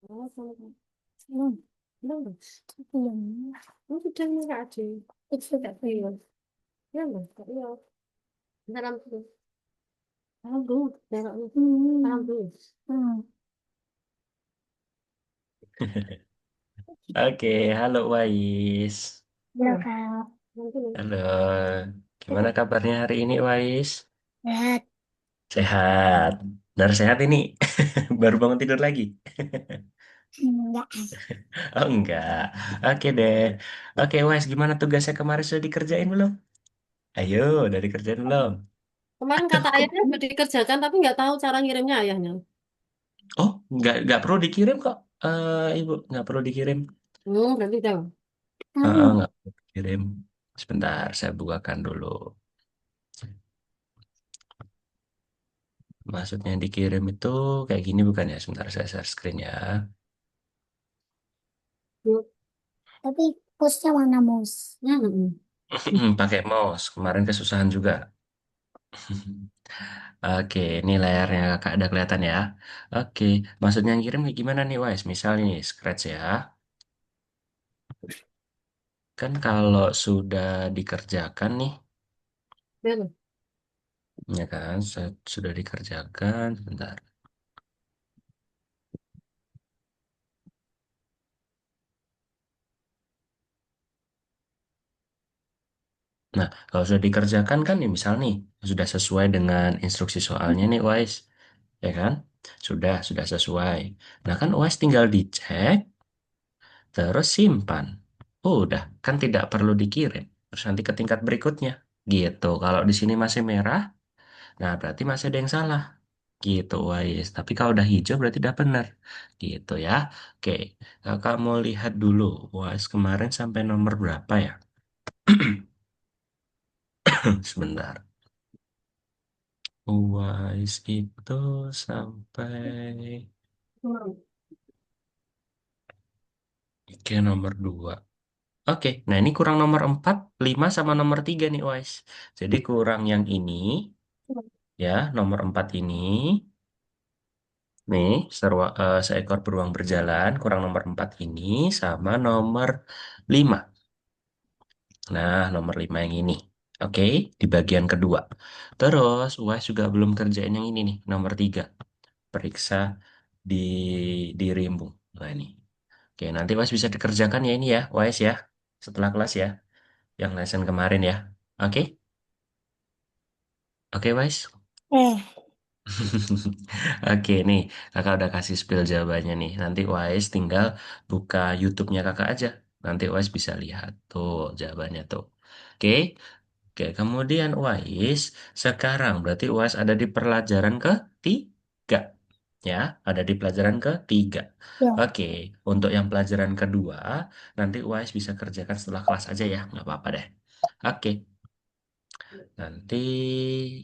Oh, belum, belum, belum. Oh, sudah enggak ada. Itu sudah belum. Ya, enggak, ya. Dalam dulu. Dalam dulu. Dalam dulu. Dalam dulu. Hmm. Oke, halo Wais. Ya, Kak. Dalam dulu. Halo, gimana kabarnya hari ini Wais? Lihat. Sehat. Benar sehat ini. Baru bangun tidur lagi. Enggak. Oh enggak. Oke deh. Oke Wais, gimana tugasnya kemarin sudah dikerjain belum? Ayo, udah dikerjain belum? Kemarin kata ayahnya udah dikerjakan, tapi nggak tahu cara ngirimnya ayahnya. Oh, nggak perlu dikirim kok. Ibu, nggak perlu dikirim. Berarti tahu. Tahu. Nggak perlu dikirim. Sebentar, saya bukakan dulu. Maksudnya yang dikirim itu kayak gini bukan ya? Sebentar, saya share screen ya. Yuk. Tapi posnya warna mus. Pakai mouse. Kemarin kesusahan juga. Oke, ini layarnya kakak ada kelihatan ya. Oke, maksudnya yang kirim kayak gimana nih, Wise? Misal nih, scratch ya. Kan kalau sudah dikerjakan nih, Betul. ya kan, sudah dikerjakan, sebentar. Nah, kalau sudah dikerjakan kan nih, misal nih, sudah sesuai dengan instruksi soalnya nih, Wise. Ya kan? Sudah sesuai. Nah, kan Wise tinggal dicek, terus simpan. Udah, kan tidak perlu dikirim. Terus nanti ke tingkat berikutnya. Gitu. Kalau di sini masih merah, nah berarti masih ada yang salah. Gitu, Wais. Tapi kalau udah hijau berarti udah benar. Gitu ya. Oke, kakak mau lihat dulu. Wais kemarin sampai nomor berapa ya? Sebentar. Wais itu sampai... Oke, nomor 2. Oke, nah ini kurang nomor 4, 5 sama nomor 3 nih, Wais. Jadi kurang yang ini, ya, nomor 4 ini. Nih, seekor beruang berjalan, kurang nomor 4 ini, sama nomor 5. Nah, nomor 5 yang ini. Oke, di bagian kedua. Terus, UAS juga belum kerjain yang ini nih, nomor 3. Periksa di, di rimbung. Nah, ini. Oke, nanti UAS bisa dikerjakan ya ini ya, UAS ya. Setelah kelas ya, yang lesson kemarin ya. Oke, oke, UAS. Eh, Oke nih, kakak udah kasih spill jawabannya nih. Nanti Wise tinggal buka YouTube-nya kakak aja. Nanti Wise bisa lihat tuh jawabannya tuh. Oke, oke. Kemudian Wise sekarang berarti Wise ada di pelajaran ketiga, ya, ada di pelajaran ketiga. ya. Oke, untuk yang pelajaran kedua nanti Wise bisa kerjakan setelah kelas aja ya, nggak apa-apa deh. Oke. Nanti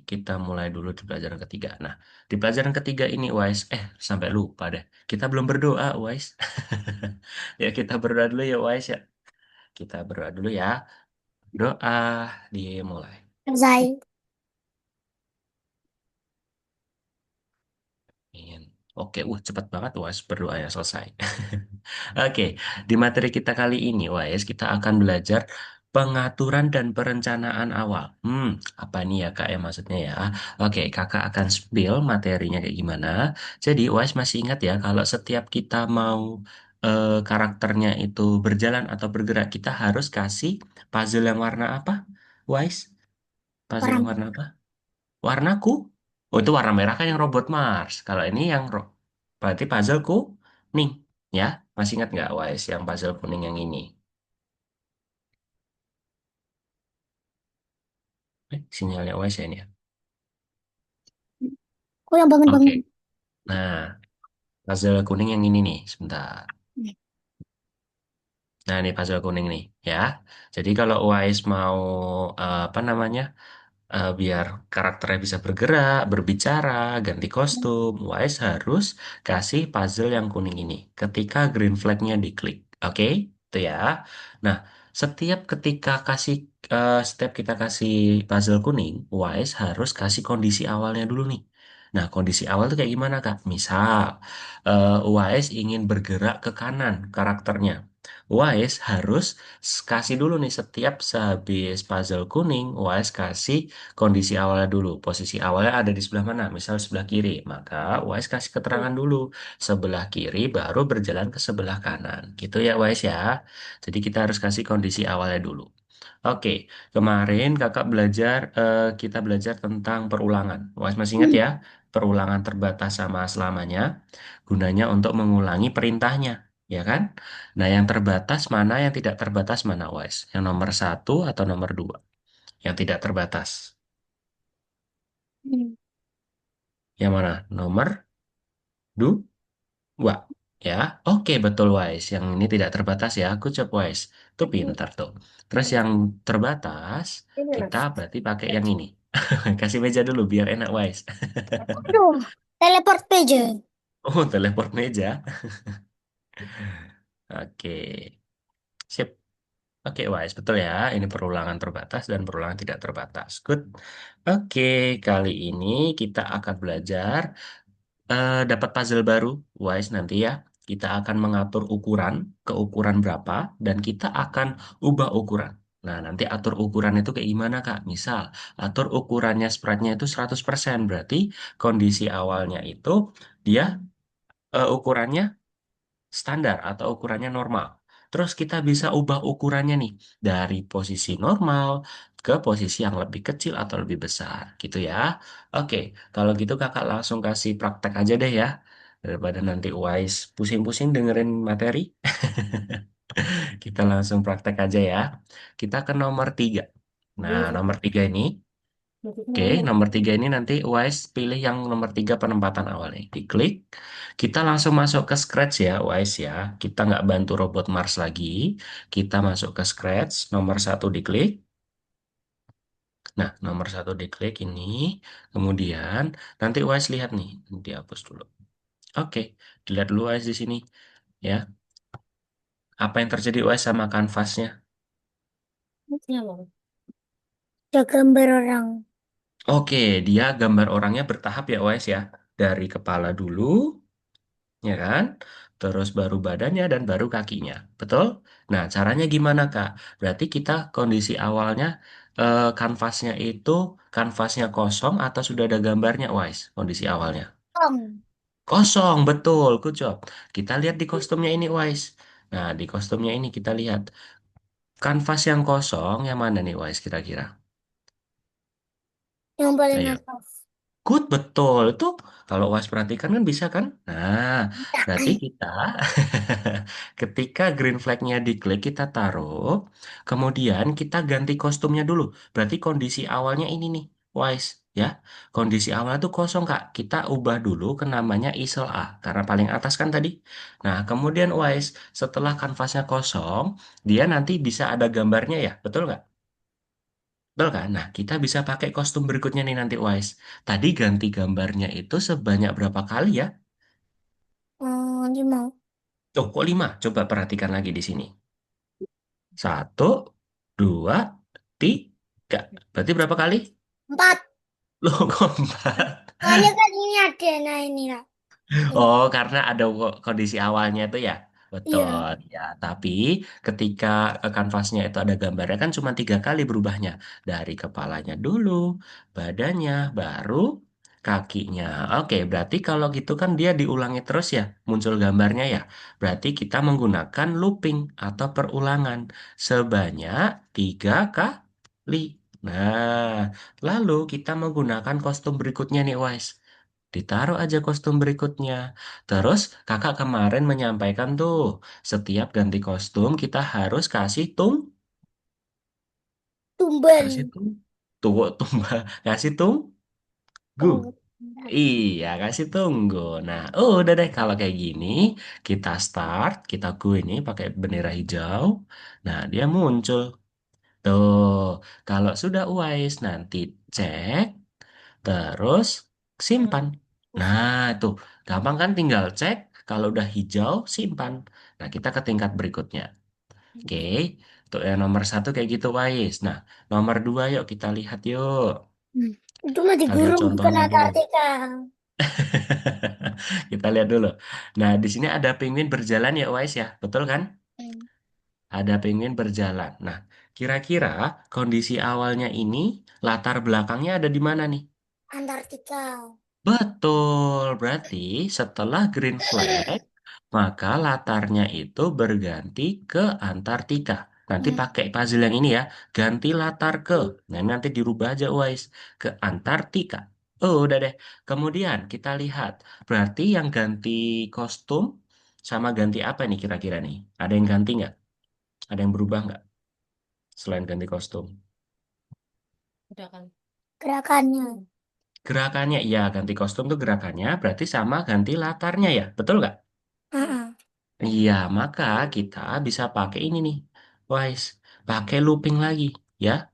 kita mulai dulu di pelajaran ketiga. Nah, di pelajaran ketiga ini, Wise, sampai lupa deh. Kita belum berdoa, Wise. Ya, kita berdoa dulu ya, Wise ya. Kita berdoa dulu ya. Doa dimulai. Selesai. Amin. Oke, cepat banget, Wise. Berdoanya selesai. Oke, di materi kita kali ini, Wise, kita akan belajar pengaturan dan perencanaan awal. Apa nih ya, Kak, ya maksudnya ya? Oke, Kakak akan spill materinya kayak gimana. Jadi, Wise masih ingat ya, kalau setiap kita mau karakternya itu berjalan atau bergerak, kita harus kasih puzzle yang warna apa, Wise? Puzzle yang Orang. warna apa? Warnaku? Oh, itu warna merah kan yang robot Mars. Kalau ini yang berarti puzzle kuning, ya? Masih ingat nggak, Wise, yang puzzle kuning yang ini? Sinyalnya Wise ya ini ya? Aku yang Oke. bangun-bangun. Nah, puzzle kuning yang ini nih, sebentar. Nah, ini puzzle kuning nih, ya. Jadi kalau Wise mau apa namanya? Biar karakternya bisa bergerak, berbicara, ganti kostum, Wise harus kasih puzzle yang kuning ini ketika green flag-nya diklik. Oke, itu ya. Nah, setiap kita kasih puzzle kuning, Wise harus kasih kondisi awalnya dulu nih. Nah, kondisi awal tuh kayak gimana, Kak? Misal, UAS ingin bergerak ke kanan karakternya. UAS harus kasih dulu nih setiap sehabis puzzle kuning, UAS kasih kondisi awalnya dulu. Posisi awalnya ada di sebelah mana? Misal sebelah kiri. Maka UAS kasih keterangan dulu. Sebelah kiri baru berjalan ke sebelah kanan. Gitu ya, UAS ya. Jadi kita harus kasih kondisi awalnya dulu. Oke, kemarin kakak belajar, kita belajar tentang perulangan. Was masih ingat ya? Perulangan terbatas sama selamanya, gunanya untuk mengulangi perintahnya, ya kan? Nah, yang terbatas mana, yang tidak terbatas mana, Was? Yang nomor satu atau nomor dua? Yang tidak terbatas. Hmm. Yang mana? Nomor dua. Ya, oke betul, Wise. Yang ini tidak terbatas ya. Aku coba Wise. Itu pintar tuh. Terus yang terbatas, Ini kita Mas. berarti pakai yang ini. Kasih meja dulu biar enak wise. Aduh, teleport aja. Oh, teleport meja. Oke. Sip. Oke, wise. Betul ya. Ini perulangan terbatas dan perulangan tidak terbatas. Good. Oke, kali ini kita akan belajar dapat puzzle baru, wise nanti ya. Kita akan mengatur ukuran, ke ukuran berapa, dan kita akan ubah ukuran. Nah, nanti atur ukuran itu kayak gimana, Kak? Misal, atur ukurannya sprite-nya itu 100%, berarti kondisi awalnya itu dia ukurannya standar atau ukurannya normal. Terus kita bisa ubah ukurannya nih dari posisi normal ke posisi yang lebih kecil atau lebih besar gitu ya. Oke, kalau gitu kakak langsung kasih praktek aja deh ya. Daripada nanti wise pusing-pusing dengerin materi, kita langsung praktek aja ya. Kita ke nomor 3. Nah, Ini nomor 3 ini oke, maksudnya nomor 3 ini nanti Wise pilih yang nomor 3 penempatan awalnya. Diklik, kita langsung masuk ke Scratch ya, Wise ya. Kita nggak bantu robot Mars lagi. Kita masuk ke Scratch, nomor satu diklik. Nah, nomor satu diklik ini. Kemudian, nanti Wise lihat nih. Dihapus dulu. Oke, dilihat dulu Wise di sini. Ya, apa yang terjadi Wise sama kanvasnya? maksudnya apa? Ada gambar orang. Oke, dia gambar orangnya bertahap ya Wise ya. Dari kepala dulu, ya kan? Terus baru badannya dan baru kakinya. Betul? Nah, caranya gimana, Kak? Berarti kita kondisi awalnya kanvasnya itu kanvasnya kosong atau sudah ada gambarnya, Wise? Kondisi awalnya. Om. Kosong, betul. Good job. Kita lihat di kostumnya ini, Wise. Nah, di kostumnya ini kita lihat kanvas yang kosong yang mana nih, Wise, kira-kira? Yang paling Ayo. atas. Good, betul. Itu kalau UAS perhatikan kan bisa kan? Nah, berarti kita ketika green flag-nya diklik kita taruh, kemudian kita ganti kostumnya dulu. Berarti kondisi awalnya ini nih, Wise ya. Kondisi awal itu kosong, Kak. Kita ubah dulu ke namanya isel A karena paling atas kan tadi. Nah, kemudian Wise setelah kanvasnya kosong, dia nanti bisa ada gambarnya ya, betul nggak? Betul kan? Nah, kita bisa pakai kostum berikutnya nih nanti, Wise. Tadi ganti gambarnya itu sebanyak berapa kali ya? Oh, dia mau. Oh, kok 5? Coba perhatikan lagi di sini. Satu, dua, tiga. Berarti berapa kali? 4. Loh, kok 4? Soalnya kan ini ada. Nah, ini lah. Ini. Oh, karena ada kondisi awalnya itu ya. Iya. Betul. Ya, tapi ketika kanvasnya itu ada gambarnya kan cuma 3 kali berubahnya. Dari kepalanya dulu, badannya, baru kakinya. Oke, berarti kalau gitu kan dia diulangi terus ya, muncul gambarnya ya. Berarti kita menggunakan looping atau perulangan sebanyak 3 kali. Nah, lalu kita menggunakan kostum berikutnya nih, Wise. Ditaruh aja kostum berikutnya. Terus kakak kemarin menyampaikan tuh, setiap ganti kostum kita harus kasih Tumbal. tunggu, kasih tunggu. Tunggu. Iya, kasih tunggu. Nah, udah deh kalau kayak gini, kita start, kita go ini pakai bendera hijau. Nah, dia muncul. Tuh, kalau sudah wise nanti cek. Terus simpan. Nah, itu gampang kan tinggal cek. Kalau udah hijau, simpan. Nah, kita ke tingkat berikutnya. Oke, untuk yang nomor satu kayak gitu, Wais. Nah, nomor dua yuk kita lihat yuk. Hmm. Itu mah di Kita lihat gurun bukan contohnya dulu. Antartika. Kita lihat dulu. Nah, di sini ada penguin berjalan ya, Wise ya. Betul kan? Hmm. Ada penguin berjalan. Nah, kira-kira kondisi awalnya ini latar belakangnya ada di mana nih? Antartika. Betul, berarti setelah green flag, maka latarnya itu berganti ke Antartika. Nanti Hmm. pakai puzzle yang ini ya, ganti latar ke. Nah, ini nanti dirubah aja, Wise, ke Antartika. Oh, udah deh. Kemudian kita lihat, berarti yang ganti kostum sama ganti apa nih kira-kira nih? Ada yang ganti nggak? Ada yang berubah nggak selain ganti kostum? Udah kan. Gerakannya. Gerakannya, iya ganti kostum tuh gerakannya, berarti sama ganti latarnya ya, betul nggak? Heeh. Iya, maka kita bisa pakai ini nih, Wise. Pakai looping lagi, ya.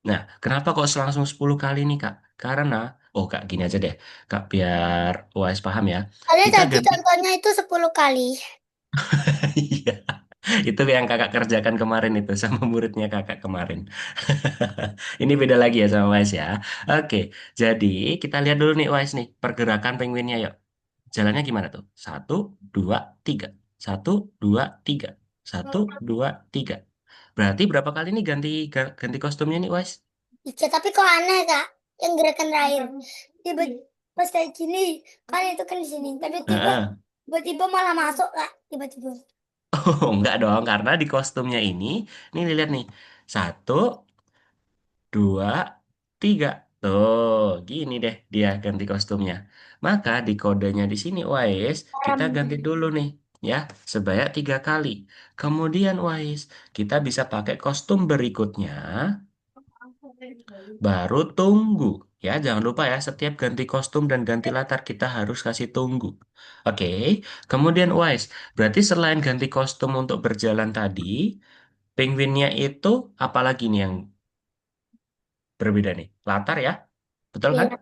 Nah, kenapa kok langsung 10 kali nih, Kak? Karena, oh Kak, gini aja deh. Kak, biar Wise paham ya. Soalnya Kita tadi ganti, contohnya itu 10 kali. iya. Itu yang kakak kerjakan kemarin itu sama muridnya kakak kemarin. Ini beda lagi ya sama Wise ya. Oke, jadi kita lihat dulu nih Wise nih, pergerakan penguinnya yuk. Jalannya gimana tuh? Satu, dua, tiga. Satu, dua, tiga. Satu, dua, tiga. Berarti berapa kali nih ganti kostumnya nih, Wise? Iya, tapi kok aneh, Kak? Yang gerakan terakhir. Tiba pas kayak gini, kan itu kan di sini. Tiba-tiba Heeh. tiba-tiba malah masuk, Kak. Tiba-tiba. Oh, enggak dong, karena di kostumnya ini lihat nih. Satu, dua, tiga. Tuh, gini deh dia ganti kostumnya. Maka di kodenya di sini, Wise, kita ganti dulu nih, ya, sebanyak 3 kali. Kemudian, Wise, kita bisa pakai kostum berikutnya. Baru tunggu. Ya, jangan lupa ya, setiap ganti kostum dan ganti latar kita harus kasih tunggu. Oke, kemudian Wise, berarti selain ganti kostum untuk berjalan tadi, penguinnya itu apalagi nih yang berbeda nih? Latar ya, betul Iya, kan? dapat.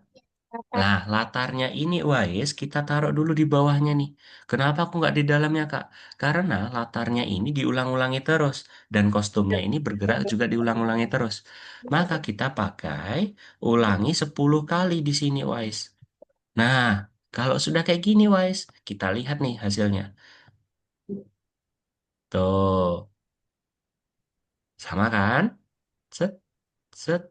Nah, latarnya ini Wise kita taruh dulu di bawahnya nih. Kenapa aku nggak di dalamnya, Kak? Karena latarnya ini diulang-ulangi terus dan kostumnya ini bergerak juga diulang-ulangi terus. Maka kita pakai ulangi 10 kali di sini, Wise. Nah, kalau sudah kayak gini, Wise, kita lihat nih hasilnya. Tuh, sama kan? Set, set,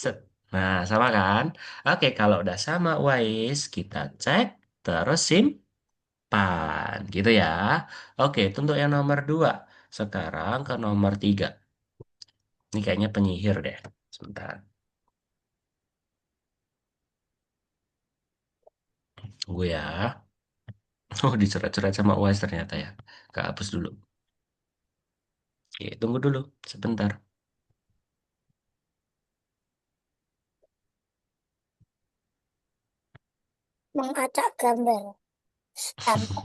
set. Nah, sama kan? Oke, kalau udah sama, Wise, kita cek terus pan gitu ya. Oke, itu untuk yang nomor 2. Sekarang ke nomor 3. Ini kayaknya penyihir deh. Sebentar. Tunggu ya. Oh, dicoret-coret sama UAS ternyata ya. Kehapus dulu. Oke, tunggu dulu. Sebentar. Mengacak gambar tanpa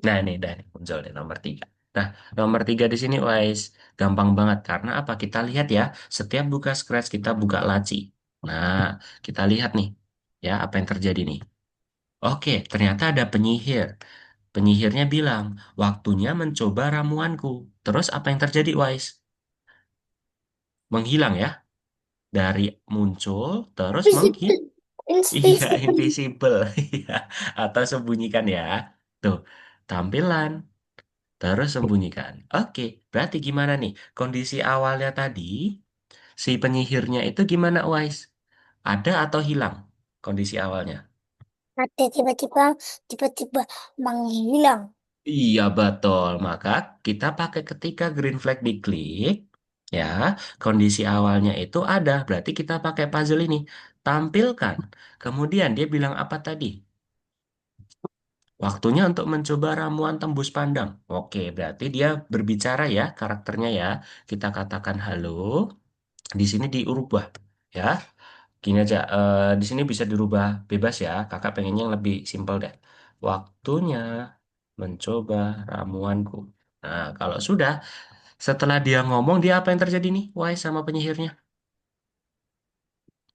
Nah, ini dah nih, muncul nih nomor 3. Nah, nomor 3 di sini UAS. Gampang banget. Karena apa? Kita lihat ya. Setiap buka Scratch, kita buka laci. Nah, kita lihat nih. Ya, apa yang terjadi nih. Oke, ternyata ada penyihir. Penyihirnya bilang, waktunya mencoba ramuanku. Terus apa yang terjadi, Wise? Menghilang ya. Dari muncul, terus invisible. Iya, Invisible. invisible. Iya, atau sembunyikan ya. Tuh, tampilan, terus sembunyikan. Oke, berarti gimana nih? Kondisi awalnya tadi, si penyihirnya itu gimana, Wise? Ada atau hilang kondisi awalnya? Ada tiba-tiba menghilang. Iya betul, maka kita pakai ketika green flag diklik, ya kondisi awalnya itu ada, berarti kita pakai puzzle ini, tampilkan. Kemudian dia bilang apa tadi? Waktunya untuk mencoba ramuan tembus pandang. Oke, berarti dia berbicara ya karakternya ya. Kita katakan halo, di sini diubah ya. Gini aja, di sini bisa dirubah bebas ya. Kakak pengennya yang lebih simpel deh. Waktunya mencoba ramuanku. Nah, kalau sudah, setelah dia ngomong, dia apa yang terjadi nih? Wise sama penyihirnya.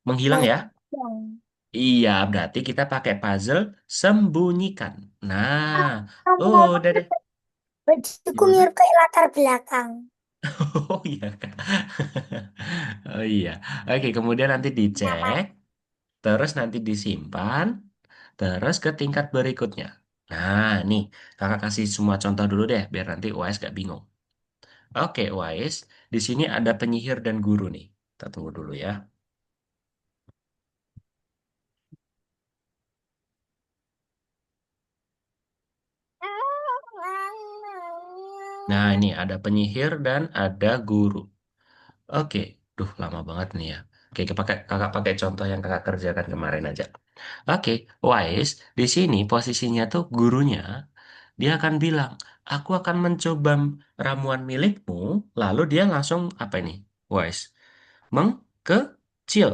Menghilang ya? Menghilang. Iya, berarti kita pakai puzzle sembunyikan. Nah, Kamu oh, ngomong udah deh. bajuku Gimana? mirip kayak latar belakang. Oh iya, Kak. Oh iya. Oke, kemudian nanti Kenapa? dicek, terus nanti disimpan. terus ke tingkat berikutnya. Nah, nih, kakak kasih semua contoh dulu deh, biar nanti UAS gak bingung. Oke, UAS, di sini ada penyihir dan guru nih. Kita tunggu dulu ya. Nah, ini ada penyihir dan ada guru. Oke, duh lama banget nih ya. Oke, kakak pakai contoh yang kakak kerjakan kemarin aja. Oke, Wise, di sini posisinya tuh gurunya, dia akan bilang, aku akan mencoba ramuan milikmu, lalu dia langsung, apa ini, Wise, mengkecil,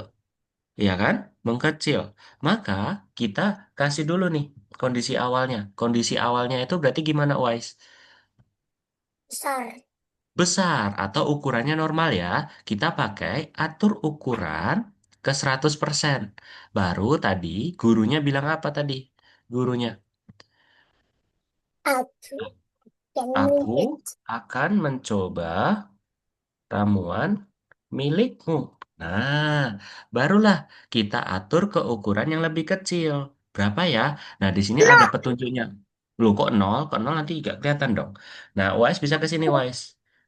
ya kan? Mengkecil. Maka kita kasih dulu nih kondisi awalnya. Kondisi awalnya itu berarti gimana, Wise? Besar. Besar atau ukurannya normal ya. Kita pakai atur ukuran ke 100%. Baru tadi gurunya bilang apa tadi? Gurunya, Aku yang aku melihat. akan mencoba ramuan milikmu. Nah, barulah kita atur ke ukuran yang lebih kecil. Berapa ya? Nah, di sini ada petunjuknya. Loh, kok nol? Kok nol nanti nggak kelihatan dong. Nah, Wise bisa ke sini, Wise.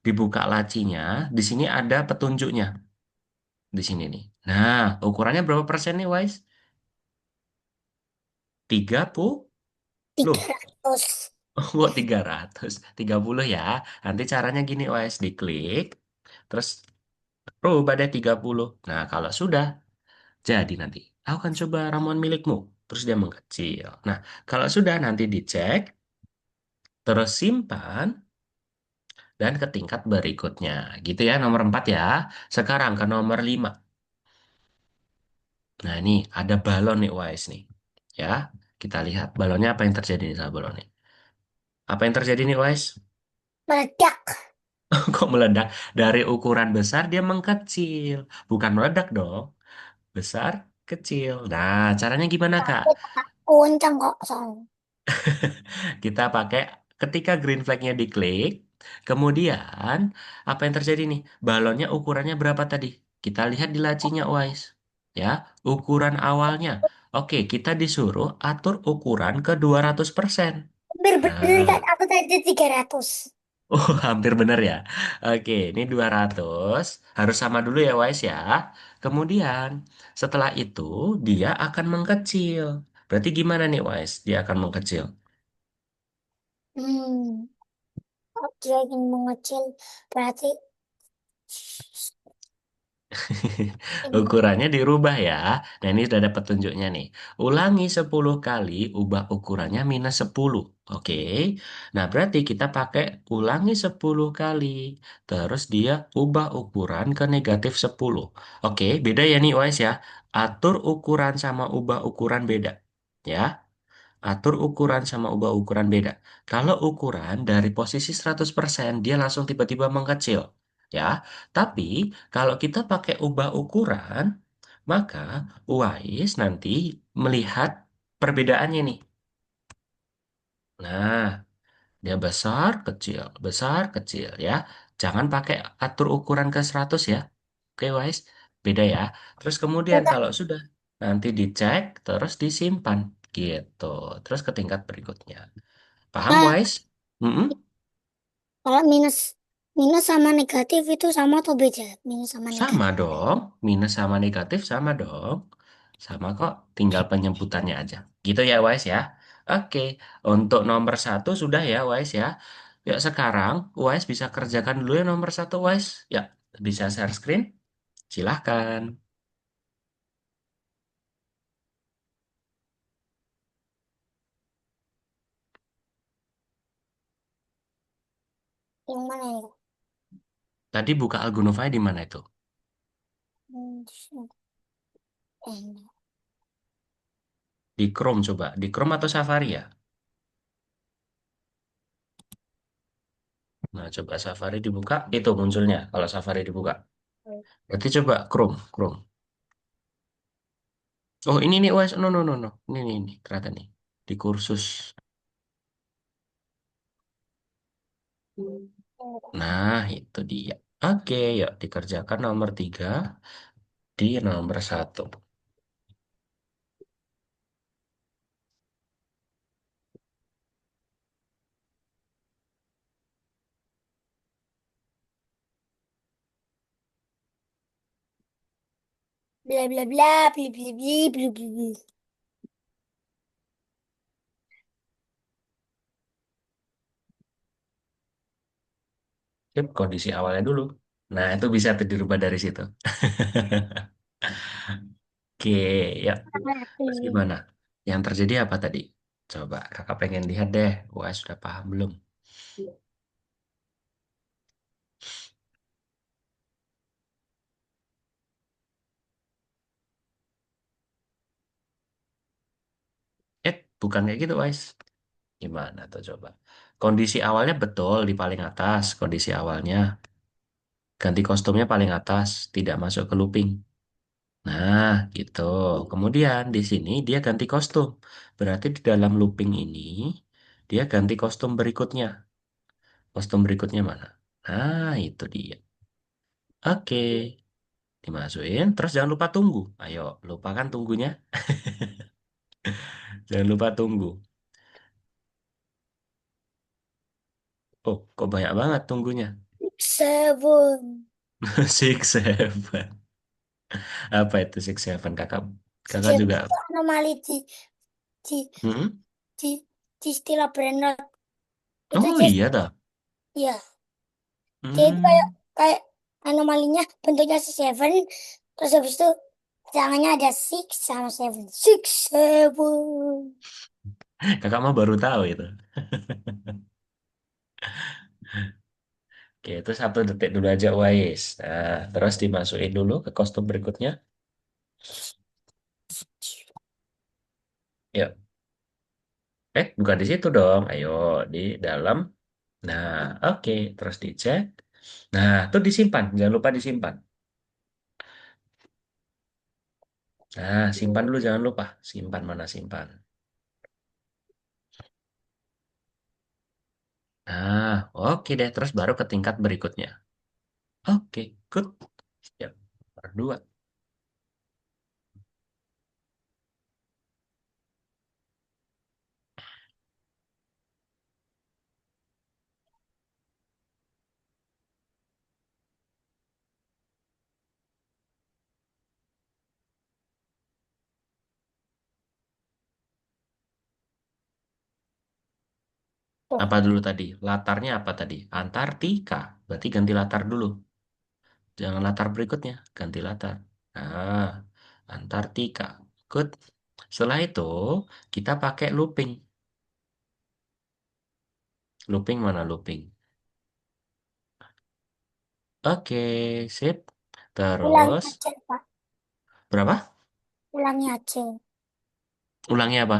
Dibuka lacinya, di sini ada petunjuknya. Di sini nih. Nah, ukurannya berapa persen nih, Wise? 30? tiga Loh, ratus oh, kok 330 ya? Nanti caranya gini, Wise. Diklik, terus rubah deh 30. Nah, kalau sudah, jadi nanti. Aku akan coba ramuan milikmu. Terus dia mengkecil. Nah, kalau sudah nanti dicek, terus simpan, dan ke tingkat berikutnya. Gitu ya, nomor 4 ya. Sekarang ke nomor 5. Nah, ini ada balon nih, Wise nih. Ya, kita lihat balonnya apa yang terjadi nih sama balonnya. Apa yang terjadi nih, Wise? meledak. Kok meledak? Dari ukuran besar dia mengkecil. Bukan meledak dong. Besar, kecil. Nah, caranya gimana, Kak? Tapi tak goncang kok soalnya. Kita pakai ketika green flag-nya diklik, kemudian apa yang terjadi nih? Balonnya ukurannya berapa tadi? Kita lihat di lacinya, Wise. Ya, ukuran awalnya. Oke, kita disuruh atur ukuran ke 200%. Hampir bener Nah, kan aku tadi 300. oh, hampir benar ya. Oke, ini 200. Harus sama dulu ya, Wise ya. Kemudian, setelah itu, dia akan mengkecil. Berarti gimana nih, Wise? Dia akan mengkecil. Hmm, kalau dia ingin mengecil berarti ini Ukurannya dirubah ya. Nah, ini sudah ada petunjuknya nih. Ulangi 10 kali, ubah ukurannya minus 10. Oke. Nah, berarti kita pakai ulangi 10 kali. Terus dia ubah ukuran ke negatif 10. Oke, beda ya nih, Wise ya. Atur ukuran sama ubah ukuran beda. Ya. Atur ukuran sama ubah ukuran beda. Kalau ukuran dari posisi 100% dia langsung tiba-tiba mengkecil. Ya, tapi kalau kita pakai ubah ukuran, maka UAIS nanti melihat perbedaannya nih. Nah, dia besar, kecil ya. Jangan pakai atur ukuran ke 100 ya. Oke, Wise. Beda ya. Terus kemudian enggak. kalau sudah, nanti dicek, terus disimpan. Gitu. Terus ke tingkat berikutnya. Paham, Nah, Wise? Mm-mm. kalau minus minus sama negatif itu sama atau beda? Minus sama Sama negatif. dong. Minus sama negatif sama dong. Sama kok. Tinggal penyebutannya aja. Gitu ya, Wise ya. Oke. Untuk nomor satu sudah ya, Wise ya. Ya, sekarang Wise bisa kerjakan dulu ya nomor satu, Wise. Ya, bisa share screen. Silahkan. Yang mana itu? Tadi buka Algunova di mana itu? Hmm, ini. Di Chrome coba. Di Chrome atau Safari ya? Nah, coba Safari dibuka. Itu munculnya kalau Safari dibuka. Berarti coba Chrome. Chrome. Oh, ini nih, Wise. No, no, no, no. Ini. Ternyata nih. Di kursus. Nah, itu dia. Oke, yuk dikerjakan nomor 3 di nomor satu. bla bla bla bla bla bla bla bla bla. Sip, kondisi awalnya dulu. Nah, itu bisa tuh dirubah dari situ. Oke, ya. Terus gimana? Yang terjadi apa tadi? Coba kakak pengen lihat deh. Wah, sudah paham belum? Bukan kayak gitu, guys. Gimana tuh coba? Kondisi awalnya betul di paling atas, kondisi awalnya. Ganti kostumnya paling atas, tidak masuk ke looping. Nah, gitu. Kemudian di sini dia ganti kostum. Berarti di dalam looping ini dia ganti kostum berikutnya. Kostum berikutnya mana? Nah, itu dia. Oke, dimasukin. Terus jangan lupa tunggu. Ayo, lupakan tunggunya. Jangan lupa tunggu. Oh, kok banyak banget tunggunya? Seven. Six, seven. Apa itu six, seven? Kakak, kakak Seven juga. itu anomali di, Hmm? di, di istilah Brainrot. Itu Oh just, iya dah. ya. Dia itu kayak, Hmm. kayak anomalinya bentuknya si Seven. Terus habis itu tangannya ada six sama seven. Six, seven. Kakak mah baru tahu itu. Oke, itu 1 detik dulu aja, Wais. Nah, terus dimasukin dulu ke kostum berikutnya. Yuk. Bukan di situ dong. Ayo, di dalam. Nah, oke. Terus dicek. Nah, itu disimpan. Jangan lupa disimpan. Nah, simpan dulu, jangan lupa. Simpan mana simpan. Nah, oke deh. Terus baru ke tingkat berikutnya. Oke, good. Ya, berdua. Oh, Apa dulu tadi? Latarnya apa tadi? Antartika. Berarti ganti latar dulu. Jangan latar berikutnya, ganti latar. Nah, Antartika. Good. Setelah itu, kita pakai looping. Looping mana looping? Oke, sip. ulangi Terus, aja, Pak. berapa? Ulangi aja. Ulangi apa?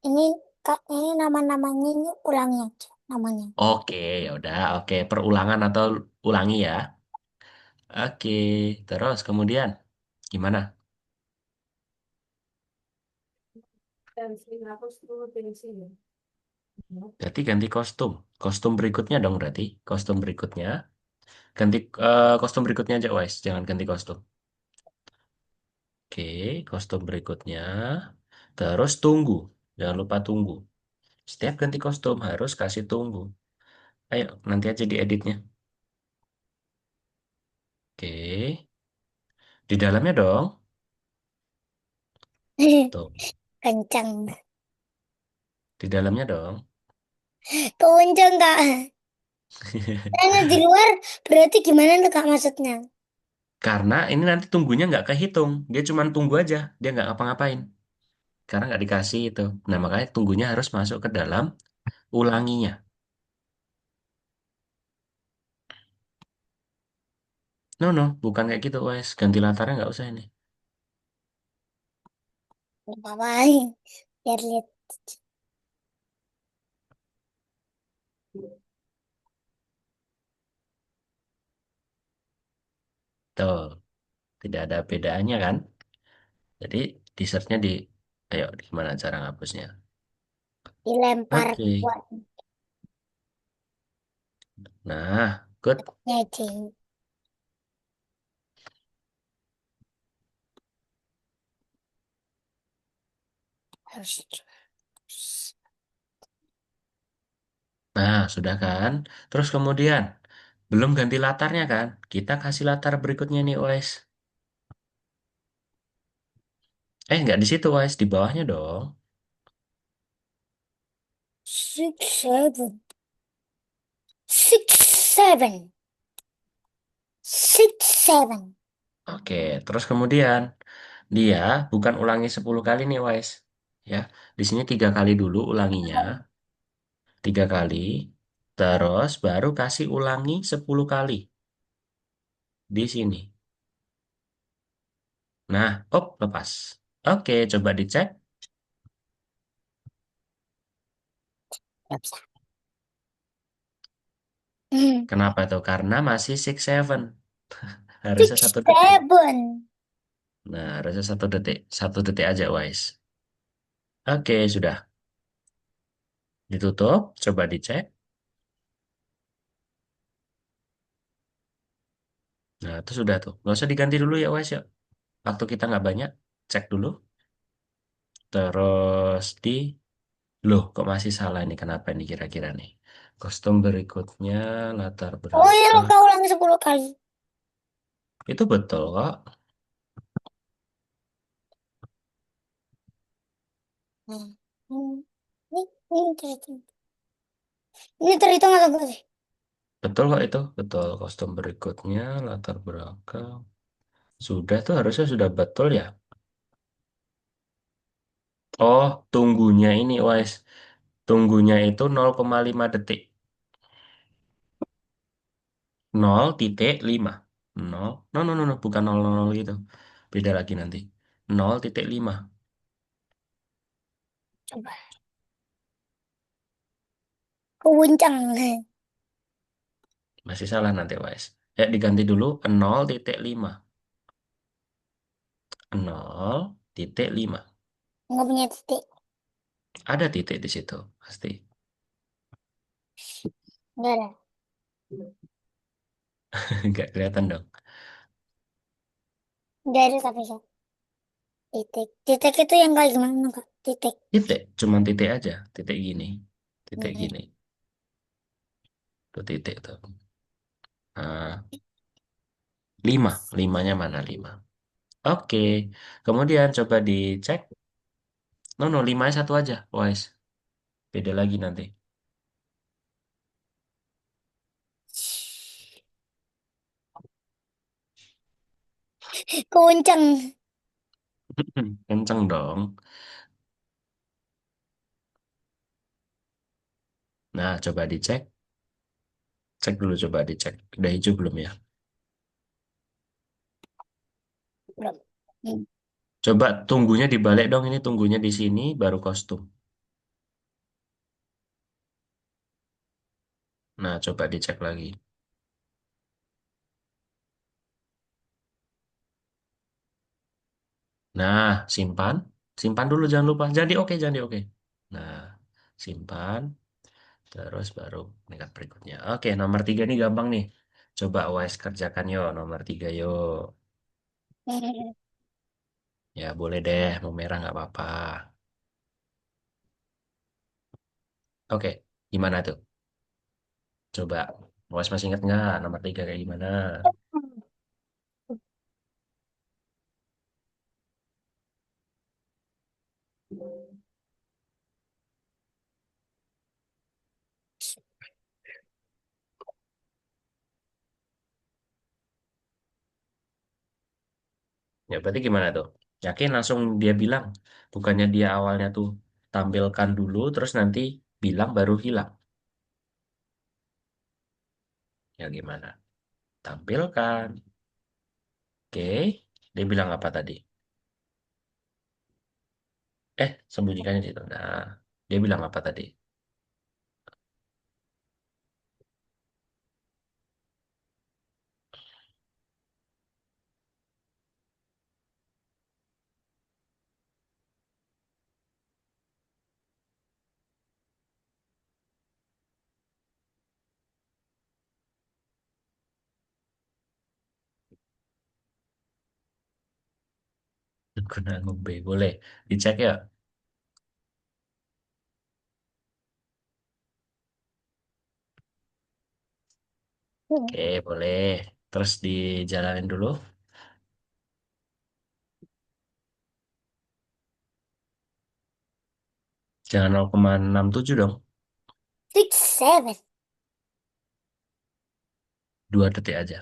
Ini Kak, ini nama-namanya ini ulangi aja namanya. Oke, ya udah. Oke, perulangan atau ulangi ya. Oke, terus kemudian gimana? Pensi aku 10 pensi ya. Berarti ganti kostum. Kostum berikutnya dong berarti. Kostum berikutnya. Ganti kostum berikutnya aja, guys. Jangan ganti kostum. Oke, kostum berikutnya. Terus tunggu. Jangan lupa tunggu. Setiap ganti kostum harus kasih tunggu. Ayo, nanti aja di editnya. Oke, di dalamnya dong. Tuh, Kencang. di dalamnya dong. Kencang, Kak. Karena di luar berarti gimana tuh Kak maksudnya? Karena ini nanti tunggunya nggak kehitung. Dia cuma tunggu aja. Dia nggak ngapa-ngapain. Karena nggak dikasih itu. Nah, makanya tunggunya harus masuk ke dalam ulanginya. No, no, bukan kayak gitu, wes. Ganti latarnya nggak usah ini. Gak apa-apa. Biar lihat. Tuh, tidak ada bedanya kan? Jadi, di-search-nya di... Ayo, gimana cara ngapusnya? Dilempar Oke. buat Nah, good. ngeceng. Harus. Nah, sudah kan? Terus kemudian, belum ganti latarnya kan? Kita kasih latar berikutnya nih, OS. Nggak di situ, Wise. Di bawahnya dong. 6, 7. 6, 7. 6, 7. Oke, terus kemudian dia bukan ulangi 10 kali nih, Wise. Ya, di sini 3 kali dulu ulanginya, 3 kali. Terus baru kasih ulangi 10 kali di sini. Nah, lepas. Oke, coba dicek. Nggak bisa. Hmm. Kenapa tuh? Karena masih 6, 7. Harusnya Six, 1 detik. 7. Nah, harusnya 1 detik. 1 detik aja, Wise. Oke, sudah. Ditutup. Coba dicek. Nah, itu sudah tuh. Nggak usah diganti dulu ya, Wise, ya. Waktu kita nggak banyak. Cek dulu. Terus Loh, kok masih salah nih? Kenapa nih kira-kira nih? Kostum berikutnya, latar Oh iya, lo belakang. kau ulang 10 kali. Itu betul kok. Hmm. Hmm. Ini terhitung. Ini terhitung atau enggak sih? Betul kok itu. Betul. Kostum berikutnya, latar belakang. Sudah tuh harusnya sudah betul ya. Oh, tunggunya ini, Wise. Tunggunya itu 0,5 detik. 0,5. 0. No, no, no, no. Bukan 0,00 gitu. Beda lagi nanti. 0,5. Coba. Keguncang. Masih salah nanti, Wise. Ya, diganti dulu 0,5. 0,5. Nggak punya titik. Ada titik di situ, pasti. Nggak ada. Nggak kelihatan dong. Nggak ada tapi sih. Titik. Titik itu yang kayak gimana kak? Titik. Titik, cuman titik aja. Titik gini. Titik Hmm. gini. Tuh titik tuh. Nah, 5. Limanya mana 5? Oke. Kemudian coba dicek. No, no, 5-nya satu aja. Wise. Beda lagi nanti. Keguncang. Kenceng dong. Nah, coba dicek. Cek dulu, coba dicek. Udah hijau belum ya? Belum. Hmm. Coba tunggunya dibalik dong. Ini tunggunya di sini, baru kostum. Nah, coba dicek lagi. Nah, simpan. Simpan dulu, jangan lupa. Jadi oke, jadi oke. Nah, simpan. Terus baru meningkat berikutnya. Oke, nomor 3 nih gampang nih. Coba OS kerjakan yo, nomor 3 yo. Ya boleh deh, mau merah nggak apa-apa. Oke, gimana tuh? Coba, OS masih ingat nggak nomor 3 kayak gimana? Ya berarti gimana tuh? Yakin langsung dia bilang? Bukannya dia awalnya tuh tampilkan dulu, terus nanti bilang baru hilang. Ya gimana? Tampilkan. Oke, dia bilang apa tadi? Sembunyikannya di situ. Nah, dia bilang apa tadi? Guna ngombe, boleh. Dicek ya? Oke, boleh. Terus dijalanin dulu. Jangan 0,67 dong. 67. 2 detik aja.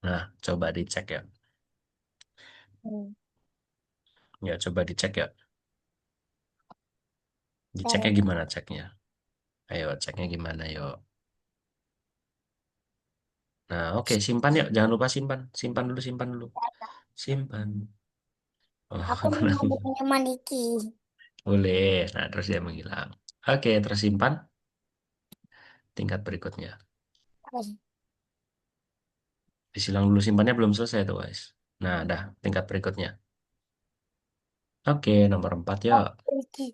Nah, coba dicek ya. Hmm, Ya, coba dicek ya. Diceknya Cara gimana ceknya? Ayo, ceknya gimana, yuk. Nah, oke, simpan yuk. Jangan lupa simpan. Simpan dulu, simpan dulu. Simpan. aku Oh, mau bukunya Maniki. boleh. Nah, terus dia menghilang. Oke, tersimpan. Tingkat berikutnya. Apa sih? Disilang dulu simpannya belum selesai tuh, guys. Nah, dah. Tingkat berikutnya. Oke, nomor 4 Oh, yuk. Maniki.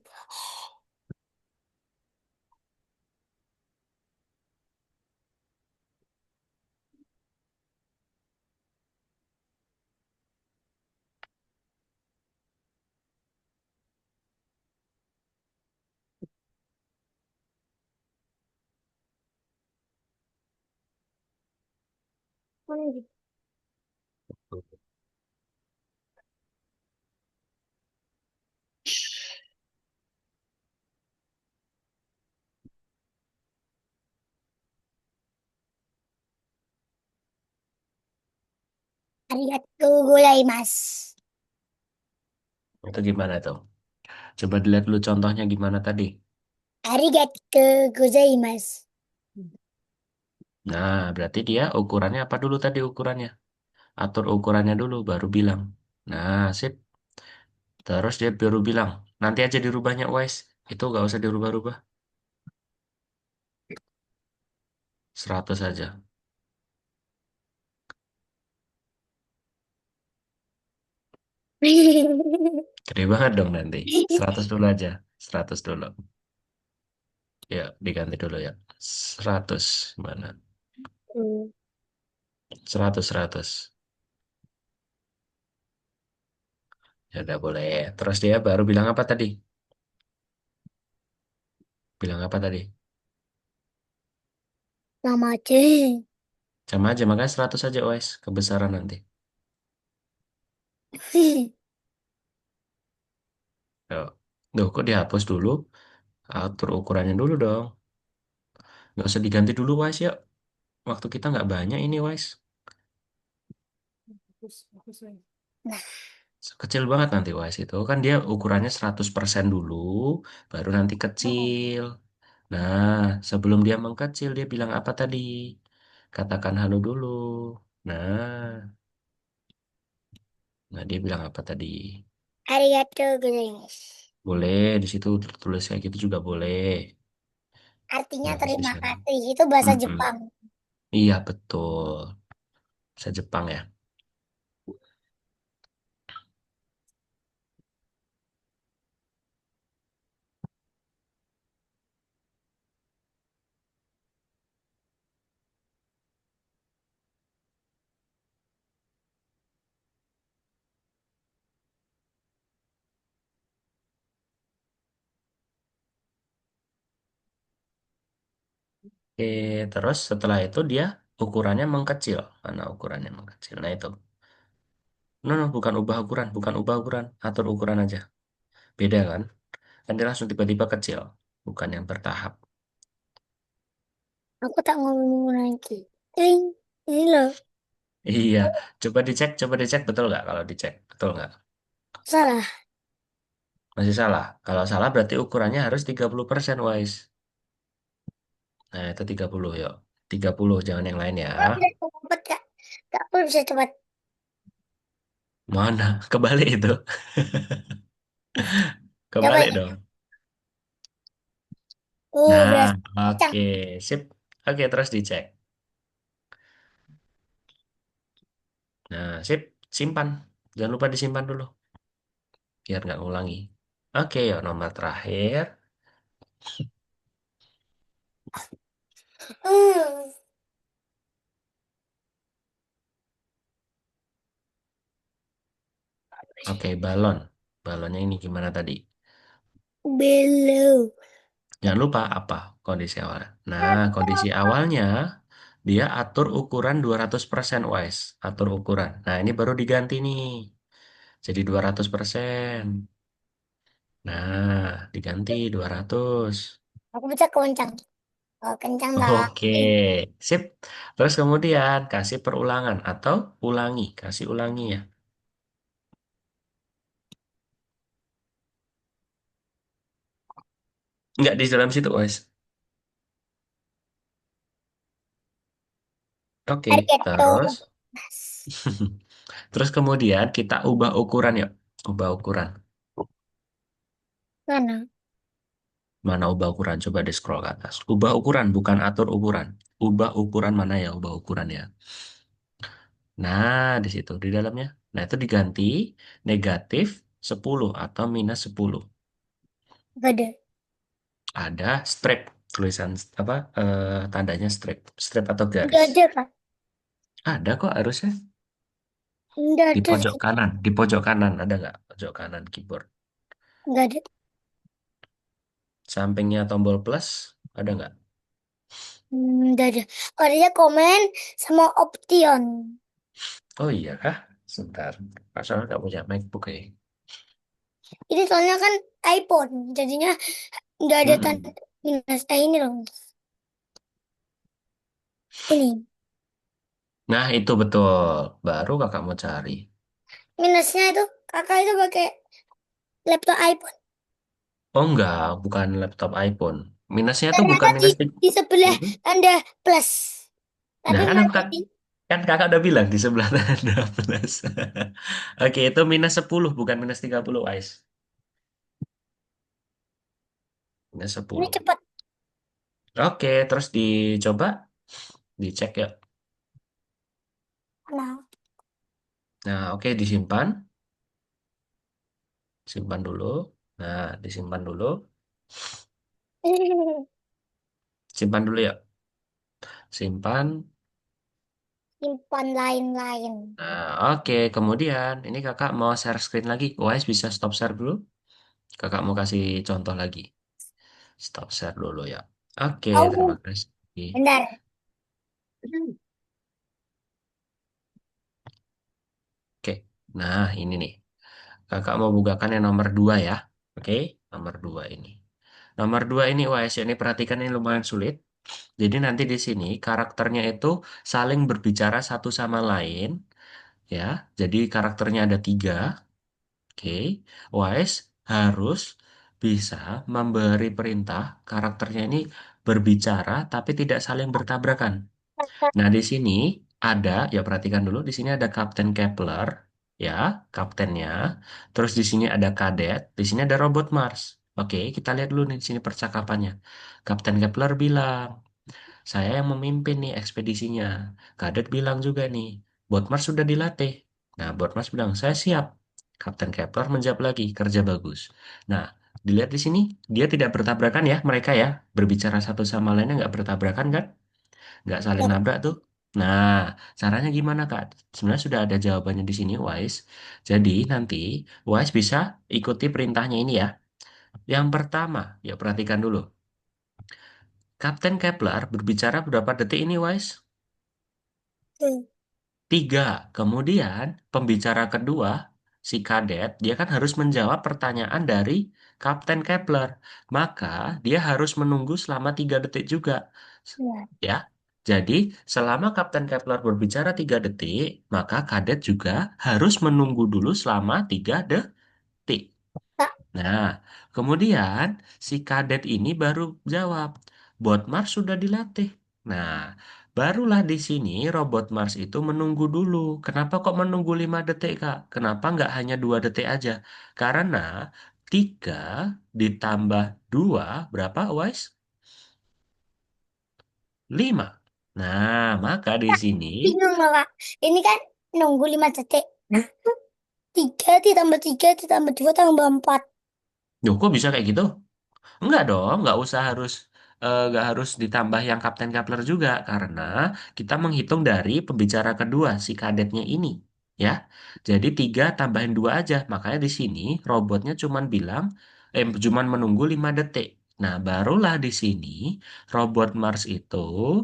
Maniki. Arigatou gozaimasu. Itu gimana tuh? Coba dilihat dulu contohnya gimana tadi. Arigatou gozaimasu. Nah, berarti dia ukurannya apa dulu tadi ukurannya? Atur ukurannya dulu, baru bilang. Nah, sip. Terus dia baru bilang, nanti aja dirubahnya, Wise. Itu nggak usah dirubah-rubah. 100 aja. Gede banget dong nanti. 100 dulu aja. 100 dulu. Ya, diganti dulu ya. 100. Mana? 100, 100. Ya udah boleh. Terus dia baru bilang apa tadi? Bilang apa tadi? Nama aja. Sama aja, makanya 100 aja, Wise. Kebesaran nanti. Yuk. Duh, kok dihapus dulu? Atur ukurannya dulu dong. Nggak usah diganti dulu, Wise, ya. Waktu kita nggak banyak ini, Wise. Bagus, Wise. Nah, Kecil banget nanti, Wise itu. Kan dia ukurannya 100% dulu, baru nanti kecil. Nah, sebelum dia mengkecil, dia bilang apa tadi? Katakan halo dulu. Nah, nah dia bilang apa tadi? arigatou gozaimasu. Boleh, di situ tulis kayak gitu juga boleh. Artinya Bagus di terima sana. kasih. Itu bahasa Mm-mm. Jepang. Iya, betul. Saya Jepang ya. Oke, terus setelah itu dia ukurannya mengkecil. Mana ukurannya mengkecil? Nah itu. No, no, bukan ubah ukuran, bukan ubah ukuran. Atur ukuran aja. Beda kan? Kan dia langsung tiba-tiba kecil. Bukan yang bertahap. Aku tak ngomong lagi. Ting. Ini loh. Iya, coba dicek betul nggak kalau dicek, betul nggak? Salah. Masih salah. Kalau salah berarti ukurannya harus 30% Wise. Nah, itu 30 yuk. 30 jangan yang lain ya. Kok bisa cepat, Kak? Kak, kok bisa cepat? Mana? Kebalik itu. Coba Kebalik ya. dong. Berasa Nah, kencang. oke, sip. Oke, terus dicek. Nah, sip. Simpan. Jangan lupa disimpan dulu. Biar nggak ngulangi. Oke, yuk nomor terakhir. Hmm. Oke, balon. Balonnya ini gimana tadi? Belum. Jangan lupa apa kondisi awalnya. Nah, kondisi awalnya dia atur ukuran 200% wise. Atur ukuran. Nah, ini baru diganti nih. Jadi 200%. Nah, diganti 200. Aku bisa kencang. Oh, kencang dah. Oke, sip. Terus kemudian kasih perulangan atau ulangi, kasih ulangi ya. Nggak di dalam situ, guys. Oke, Target tuh. terus terus kemudian kita ubah ukuran ya. Ubah ukuran. Mana? Mana ubah ukuran? Coba di scroll ke atas. Ubah ukuran, bukan atur ukuran. Ubah ukuran mana ya? Ubah ukuran ya. Nah, di situ di dalamnya. Nah, itu diganti negatif 10 atau minus 10. Gede. Ada strip tulisan apa tandanya strip, strip atau Enggak garis. ada kan? Ada kok harusnya Enggak di ada pojok sih. kanan, di pojok kanan ada nggak? Pojok kanan keyboard. Enggak ada. Sampingnya tombol plus ada nggak? Enggak ada. Orangnya komen sama option. Oh iya kah? Sebentar. Pasal nggak punya MacBook ya. Ini soalnya kan iPhone. Jadinya enggak ada tanda Mm-mm. minus. Ini loh. Ini. Nah itu betul. Baru kakak mau cari. Minusnya itu kakak itu pakai laptop iPhone. Oh enggak, bukan laptop iPhone. Minusnya tuh Ternyata bukan minus di sebelah Mm-mm. ada plus. Nah Tapi kan, masih di kan kakak udah bilang di sebelah ada plus. Oke, itu minus 10 bukan minus 30 Ais. Minus ini 10. cepat. Oke, terus dicoba, dicek ya. Nah. Nah, oke disimpan. Simpan dulu. Nah, disimpan dulu. Simpan dulu ya. Simpan. Simpan lain-lain. Nah, oke. Kemudian, ini kakak mau share screen lagi. Wise bisa stop share dulu. Kakak mau kasih contoh lagi. Stop share dulu ya. Oke, terima Oh, kasih. bentar. Oke, nah ini nih. Kakak mau bukakan yang nomor 2 ya. Oke, nomor 2 ini. Nomor 2 ini Wise, ini perhatikan ini lumayan sulit. Jadi nanti di sini karakternya itu saling berbicara satu sama lain. Ya, jadi karakternya ada 3. Oke, Wise harus bisa memberi perintah karakternya ini berbicara tapi tidak saling bertabrakan. Nah, di sini ada, ya perhatikan dulu, di sini ada Kapten Kepler, ya, kaptennya. Terus di sini ada Kadet, di sini ada Robot Mars. Oke, kita lihat dulu nih di sini percakapannya. Kapten Kepler bilang, saya yang memimpin nih ekspedisinya. Kadet bilang juga nih, Botmars sudah dilatih. Nah, Botmars bilang, saya siap. Kapten Kepler menjawab lagi, kerja bagus. Nah, dilihat di sini, dia tidak bertabrakan ya, mereka ya. Berbicara satu sama lainnya nggak bertabrakan kan? Nggak saling Ya, nabrak tuh. Nah, caranya gimana, Kak? Sebenarnya sudah ada jawabannya di sini, Wise. Jadi, nanti Wise bisa ikuti perintahnya ini ya. Yang pertama, ya perhatikan dulu. Kapten Kepler berbicara berapa detik ini, Wise? tuh. 3. Kemudian pembicara kedua, si kadet, dia kan harus menjawab pertanyaan dari Kapten Kepler. Maka dia harus menunggu selama 3 detik juga. Ya. Ya, jadi selama Kapten Kepler berbicara 3 detik, maka kadet juga harus menunggu dulu selama 3 detik. Kak, Nah, kemudian si kadet ini baru jawab, bot Mars sudah dilatih. Nah, barulah di sini robot Mars itu menunggu dulu. Kenapa kok menunggu 5 detik, Kak? Kenapa nggak hanya 2 detik aja? Karena 3 ditambah 2 berapa, Wise? 5. Nah, maka di sini, bingung loh kak. Ini kan nunggu 5 detik. Nah, tiga ditambah tiga ditambah dua tambah empat. loh kok bisa kayak gitu? Enggak dong, nggak usah harus nggak harus ditambah yang Kapten Kepler juga karena kita menghitung dari pembicara kedua si kadetnya ini, ya. Jadi 3 tambahin 2 aja. Makanya di sini robotnya cuman menunggu 5 detik. Nah, barulah di sini robot Mars itu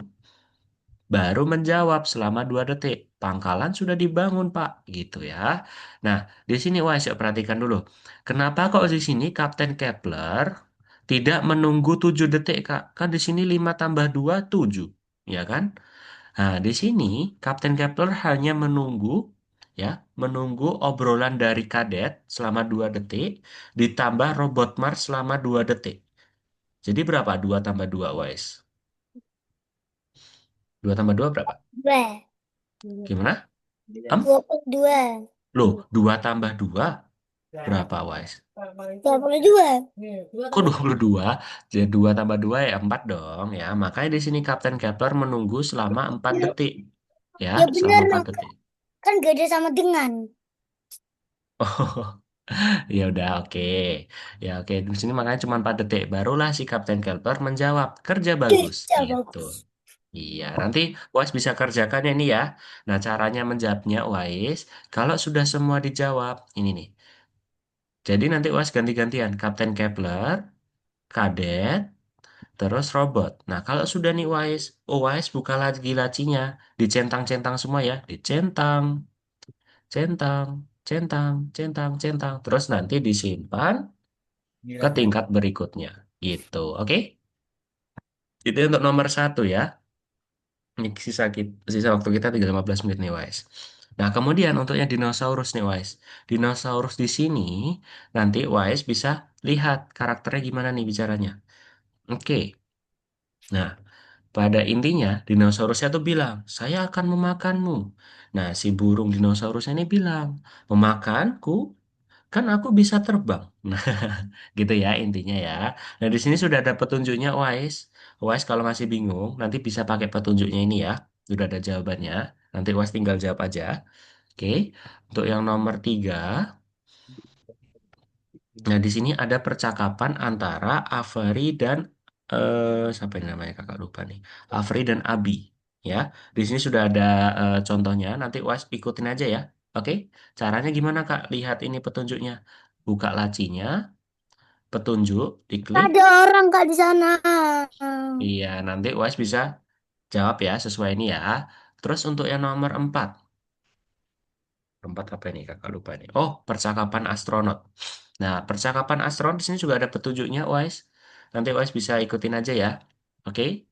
baru menjawab selama 2 detik. Pangkalan sudah dibangun, Pak, gitu ya. Nah, di sini Wise, yuk perhatikan dulu. Kenapa kok di sini Kapten Kepler tidak menunggu 7 detik, Kak? Kan di sini 5 tambah 2 7, ya kan? Nah, di sini Kapten Kepler hanya menunggu, ya, menunggu obrolan dari kadet selama 2 detik, ditambah robot Mars selama 2 detik. Jadi berapa? 2 tambah 2, Wise? 2 tambah 2 berapa? Dua. Gimana? 22. Loh, 2 tambah 2 berapa, Wise? 22. Kok 22? Jadi 2 tambah 2 ya 4 dong, ya. Makanya di sini Kapten Kepler menunggu selama 4 detik. Ya, Ya selama benar, 4 Nak. detik. Kan gak ada sama dengan. Ya udah, oke. Ya oke, di sini makanya cuma 4 detik. Barulah si Kapten Kelper menjawab, kerja bagus. Ya Gitu. bagus. Iya, nanti Wais bisa kerjakan ini ya. Nah, caranya menjawabnya Wais, kalau sudah semua dijawab, ini nih. Jadi nanti Wais ganti-gantian, Kapten Kepler, Kadet, terus robot. Nah, kalau sudah nih Wais, oh Wais buka lagi lacinya, dicentang-centang semua ya, dicentang, centang, centang, centang, centang. Terus nanti disimpan ke tingkat berikutnya. Gitu, oke? Itu untuk nomor 1 ya. Ini sisa waktu kita tinggal 15 menit nih, Wise. Nah, kemudian untuk yang dinosaurus nih, Wise. Dinosaurus di sini nanti Wise bisa lihat karakternya gimana nih bicaranya. Oke. Nah, pada intinya dinosaurusnya tuh bilang, "Saya akan memakanmu." Nah, si burung dinosaurusnya ini bilang, "Memakanku? Kan aku bisa terbang." Nah, gitu ya intinya ya. Nah, di sini sudah ada petunjuknya, Wise. Wise kalau masih bingung, nanti bisa pakai petunjuknya ini ya. Sudah ada jawabannya. Nanti Wise tinggal jawab aja. Oke. Untuk yang nomor 3, nah di sini ada percakapan antara Avery dan siapa yang namanya kakak lupa nih. Avery dan Abi. Ya, di sini sudah ada contohnya. Nanti Wise ikutin aja ya. Oke. Caranya gimana Kak? Lihat ini petunjuknya. Buka lacinya, petunjuk, diklik. Ada orang Kak di sana. Iya, nanti UAS bisa jawab ya sesuai ini ya. Terus untuk yang nomor 4. Empat apa ini kakak lupa nih. Oh, percakapan astronot. Nah, percakapan astronot di sini juga ada petunjuknya UAS. Nanti UAS bisa ikutin aja ya. Oke.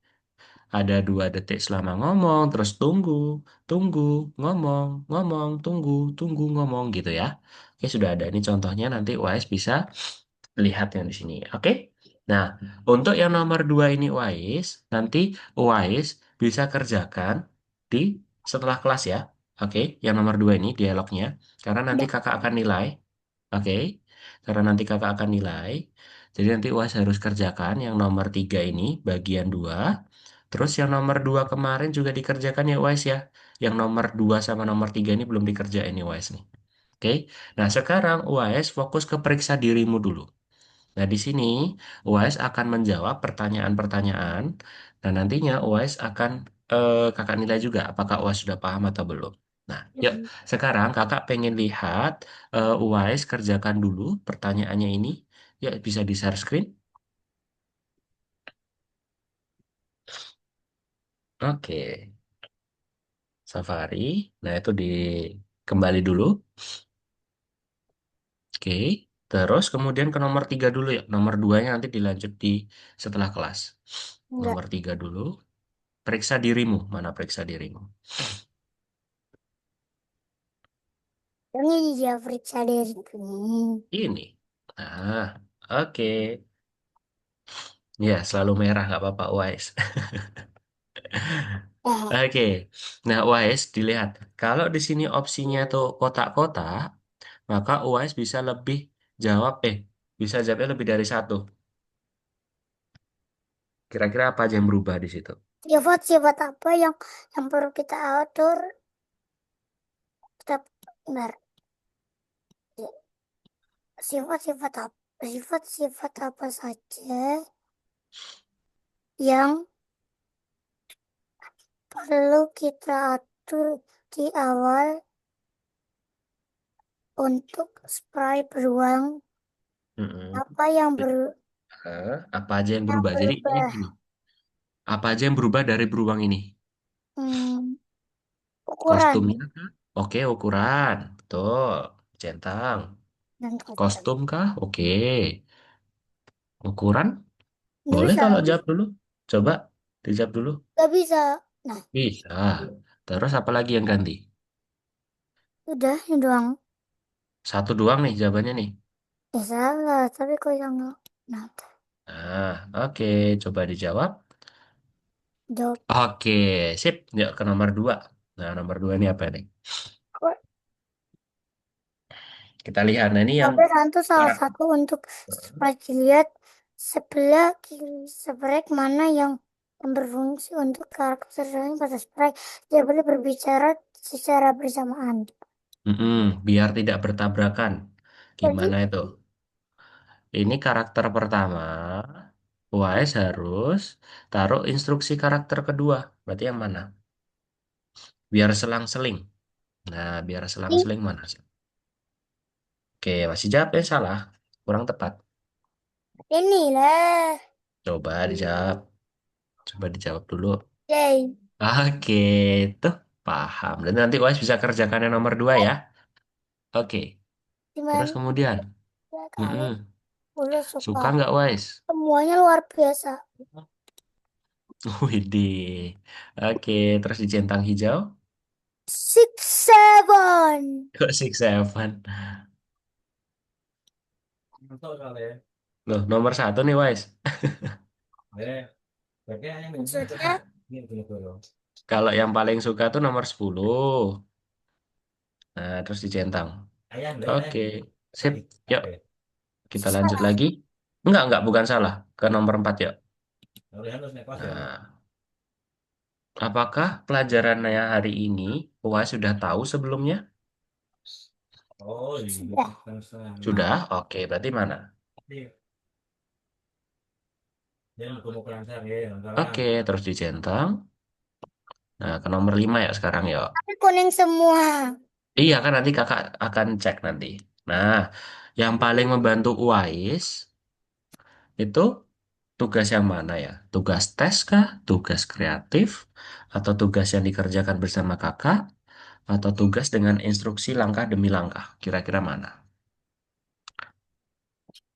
Ada 2 detik selama ngomong, terus tunggu, tunggu, ngomong, ngomong, tunggu, tunggu, ngomong gitu ya. Oke, sudah ada ini contohnya nanti UAS bisa lihat yang di sini. Oke. Nah, untuk yang nomor 2 ini Wais, nanti Wais bisa kerjakan di setelah kelas ya. Oke, yang nomor 2 ini dialognya. Karena nanti Ya. kakak akan nilai. Oke, karena nanti kakak akan nilai. Jadi nanti Wais harus kerjakan yang nomor 3 ini, bagian 2. Terus yang nomor 2 kemarin juga dikerjakan ya Wais ya. Yang nomor 2 sama nomor 3 ini belum dikerjain nih Wais nih. Oke, nah sekarang UAS fokus ke periksa dirimu dulu. Nah, di sini UAS akan menjawab pertanyaan-pertanyaan dan nantinya UAS akan kakak nilai juga apakah UAS sudah paham atau belum. Nah, yuk sekarang kakak pengen lihat UAS kerjakan dulu pertanyaannya ini. Yuk bisa di share screen. Oke, Safari. Nah, itu di kembali dulu. Oke. Terus kemudian ke nomor 3 dulu ya. Nomor 2-nya nanti dilanjut di setelah kelas. Enggak. Nomor 3 dulu. Periksa dirimu. Mana periksa dirimu? Ini dia periksa diriku. Ini. Nah, oke. Ya, selalu merah nggak apa-apa, Wise. Ya, Oke. Nah, Wise dilihat. Kalau di sini opsinya tuh kotak-kotak, maka Wise bisa lebih jawab, bisa jawabnya lebih dari satu. Kira-kira apa aja yang berubah di situ? sifat-sifat apa yang perlu kita atur? Kita benar. Sifat-sifat apa? Sifat-sifat apa saja yang perlu kita atur di awal untuk spray beruang? Mm-mm. Apa yang Apa aja yang yang berubah? Jadi ini berubah? gini. Apa aja yang berubah dari beruang ini? Hmm, ukuran Kostumnya kah? Oke, ukuran. Betul. Centang. dan kostum. Kostum kah? Oke. Ukuran? Nggak Boleh bisa, kalau jawab dulu. Coba dijawab dulu. nggak bisa. Nah, Bisa. Terus apa lagi yang ganti? udah ini doang. Satu doang nih jawabannya nih. Ya salah, tapi kok yang nggak. Nah, Nah, oke. Coba dijawab. jawab. Oke, sip. Yuk ke nomor dua. Nah, nomor dua ini apa nih? Kok Kita lihat. Nah, ini yang sampai satu salah karakter. satu untuk sprite dilihat sebelah kiri sprite mana yang berfungsi untuk karakter lain pada sprite. Dia boleh berbicara secara bersamaan. Biar tidak bertabrakan. Jadi, Gimana itu? Ini karakter pertama. Wise harus taruh instruksi karakter kedua. Berarti yang mana? Biar selang-seling. Nah, biar selang-seling mana? Oke, masih jawab ya salah. Kurang tepat. inilah. Coba dijawab. Coba dijawab dulu. Yay. Oke, tuh paham. Dan nanti Wise bisa kerjakan yang nomor dua ya. Oke, terus Gimana kemudian. ya Mm-mm. kalian boleh suka. Suka nggak Wise? Semuanya luar biasa. Widih. Oke, terus di centang hijau. 6, 7. Kok Six Seven? Loh, nomor satu nih Wise. Maksudnya Kalau yang paling suka tuh nomor 10. Nah, terus dicentang. Oke, sip. Yuk, kita lanjut salah. lagi. Enggak, bukan salah. Ke nomor 4 yuk. Nah, apakah pelajarannya hari ini Wah sudah tahu sebelumnya? Sudah. Sudah? Oke, berarti mana? Oke, terus dicentang. Nah, ke nomor 5 ya sekarang yuk. Tapi kuning semua. Iya kan nanti kakak akan cek nanti. Nah, yang paling membantu UAIS itu tugas yang mana ya? Tugas tes kah? Tugas kreatif? Atau tugas yang dikerjakan bersama kakak? Atau tugas dengan instruksi langkah demi langkah? Kira-kira mana?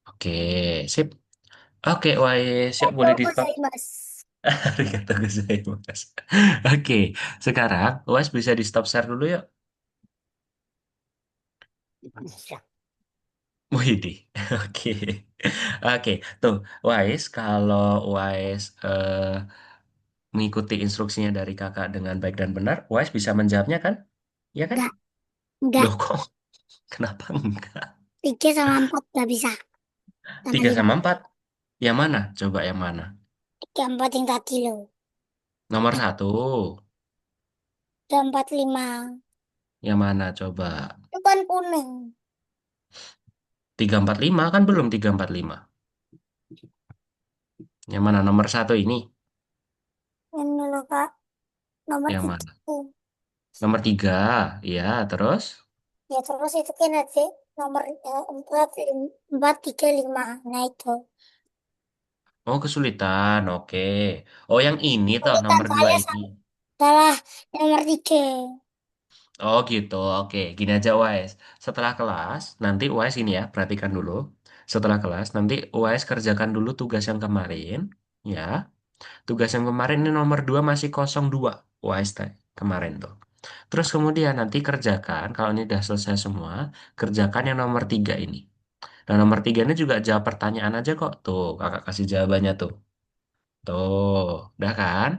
Oke, sip. Oke, wah siap Atau boleh di stop. gozaimasu. Arigato gozaimasu. Oke, sekarang UAS bisa di stop share dulu yuk. Widih, oke. Oke, tuh, Wais, kalau Wais mengikuti instruksinya dari kakak dengan baik dan benar, Wais bisa menjawabnya kan? Iya kan? Enggak, enggak. Loh kok? Kenapa enggak? 3 sama 4 nggak bisa. Sama 3 5. sama 4. Yang mana? Coba yang mana? 3, 4 yang tadi loh. Nomor satu. 3, 4, 5. Yang mana coba? Itu kan kuning. 345 kan belum 345. Yang mana? Nomor satu ini. Ini loh kak. Nomor Yang 3. mana? Nomor 3. Ya, terus? Ya terus itu kan nanti nomor 4, 4, 3, 5. Nah itu. Oh, kesulitan. Oke. Oh, yang ini toh, Bukan nomor 2 saya ini. salah nomor 3. Oh, gitu. Oke, gini aja, Wais. Setelah kelas, nanti Wais ini ya, perhatikan dulu. Setelah kelas, nanti Wais kerjakan dulu tugas yang kemarin. Ya, tugas yang kemarin ini nomor 2 masih 02. Wais kemarin tuh. Terus kemudian nanti kerjakan, kalau ini udah selesai semua, kerjakan yang nomor 3 ini. Nah, nomor 3 ini juga jawab pertanyaan aja kok. Tuh, kakak kasih jawabannya tuh. Tuh, udah kan?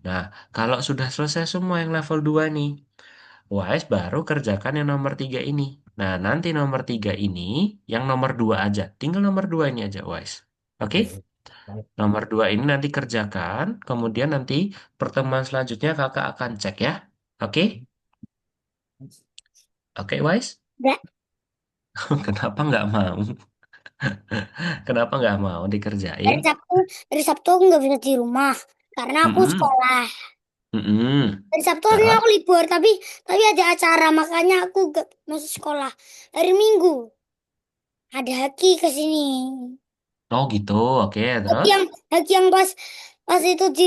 Nah, kalau sudah selesai semua yang level 2 nih, UAS baru kerjakan yang nomor 3 ini. Nah, nanti nomor 3 ini, yang nomor 2 aja. Tinggal nomor 2 ini aja, UAS. Oke? Nomor 2 ini nanti kerjakan, kemudian nanti pertemuan selanjutnya kakak akan cek ya. Oke? Oke, UAS? Enggak. Kenapa nggak mau? Kenapa nggak mau dikerjain? Dari Sabtu, dari Sabtu aku nggak bisa di rumah karena aku Mm-mm. sekolah. Mm-mm. Dari Sabtu harusnya Terus? aku libur, tapi ada acara makanya aku gak masuk sekolah. Hari Minggu ada Haki ke sini. Oh gitu, oke. Haki Terus? yang Haki yang pas pas itu di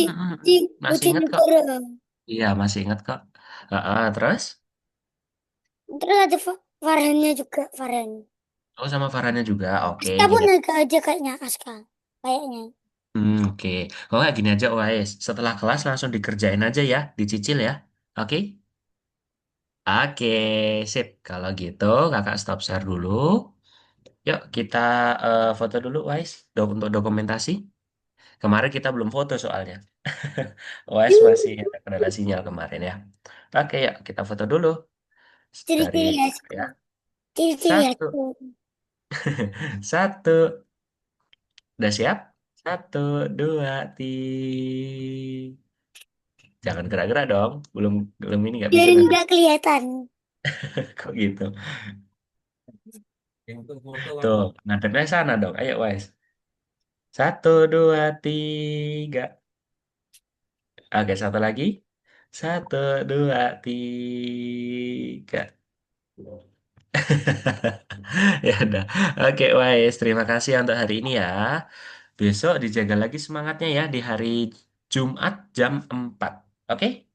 Mm-mm. di Masih ingat kok. Bojonegoro. Iya, masih ingat kok. Terus? Terus ada Farhannya juga, Farhan. Oh, sama Farhannya juga. Oke, Aska pun gini. agak aja kayaknya, Aska. Kayaknya. Oke. Kalau nggak gini aja, Wais. Setelah kelas langsung dikerjain aja ya, dicicil ya. Oke? Oke, sip. Kalau gitu, kakak stop share dulu. Yuk, kita foto dulu, Wais, untuk dokumentasi. Kemarin kita belum foto soalnya. Wais masih ada kendala sinyal kemarin ya. Oke, yuk kita foto dulu. Dari Ciri-ciri Aska. ya. Ciri-ciri Satu. Aska. Satu. Udah siap? Satu, dua, tiga. Jangan gerak-gerak dong. Belum belum ini nggak bisa Biar nanti. nggak kelihatan. Kok gitu? Tuh, ngadepnya sana dong. Ayo, Wais. Satu, dua, tiga. Oke, satu lagi. Satu, dua, tiga. Ya udah. Oke, Wais. Terima kasih untuk hari ini ya. Besok dijaga lagi semangatnya ya di hari Jumat jam 4. Oke?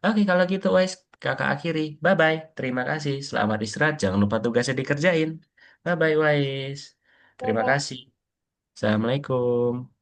Oke, kalau gitu, Wais. Kakak akhiri. Bye-bye. Terima kasih. Selamat istirahat. Jangan lupa tugasnya dikerjain. Bye-bye, Wais. Terima kasih. Assalamualaikum.